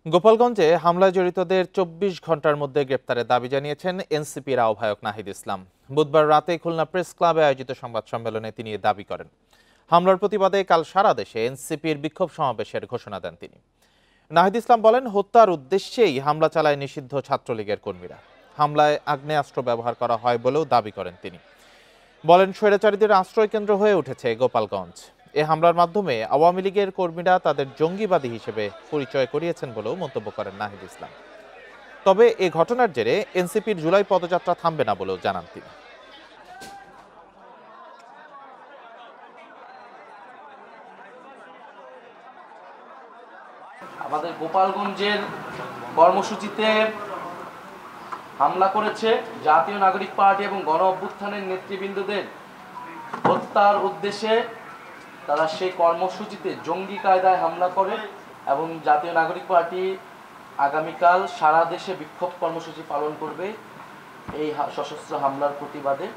গোপালগঞ্জে হামলায় জড়িতদের ২৪ ঘন্টার মধ্যে গ্রেপ্তারের দাবি জানিয়েছেন এনসিপির আহ্বায়ক নাহিদ ইসলাম। বুধবার রাতে খুলনা প্রেস ক্লাবে আয়োজিত সংবাদ সম্মেলনে তিনি এ দাবি করেন। হামলার প্রতিবাদে কাল সারা দেশে এনসিপির বিক্ষোভ সমাবেশের ঘোষণা দেন তিনি। নাহিদ ইসলাম বলেন, হত্যার উদ্দেশ্যেই হামলা চালায় নিষিদ্ধ ছাত্রলীগের কর্মীরা। হামলায় আগ্নেয়াস্ত্র ব্যবহার করা হয় বলেও দাবি করেন তিনি। বলেন, স্বৈরাচারীদের আশ্রয়কেন্দ্র হয়ে উঠেছে গোপালগঞ্জ। এ হামলার মাধ্যমে আওয়ামী লীগের কর্মীরা তাদের জঙ্গিবাদী হিসেবে পরিচয় করিয়েছেন বলেও মন্তব্য করেন নাহিদ ইসলাম। তবে এ ঘটনার জেরে এনসিপির জুলাই পদযাত্রা থামবে না বলেও জানান তিনি। আমাদের গোপালগঞ্জের কর্মসূচিতে হামলা করেছে জাতীয় নাগরিক পার্টি এবং গণ অভ্যুত্থানের নেতৃবৃন্দদের হত্যার উদ্দেশ্যে তারা সেই কর্মসূচিতে জঙ্গি কায়দায় হামলা করে এবং জাতীয় নাগরিক পার্টি আগামীকাল সারা দেশে বিক্ষোভ কর্মসূচি পালন করবে এই সশস্ত্র হামলার প্রতিবাদে।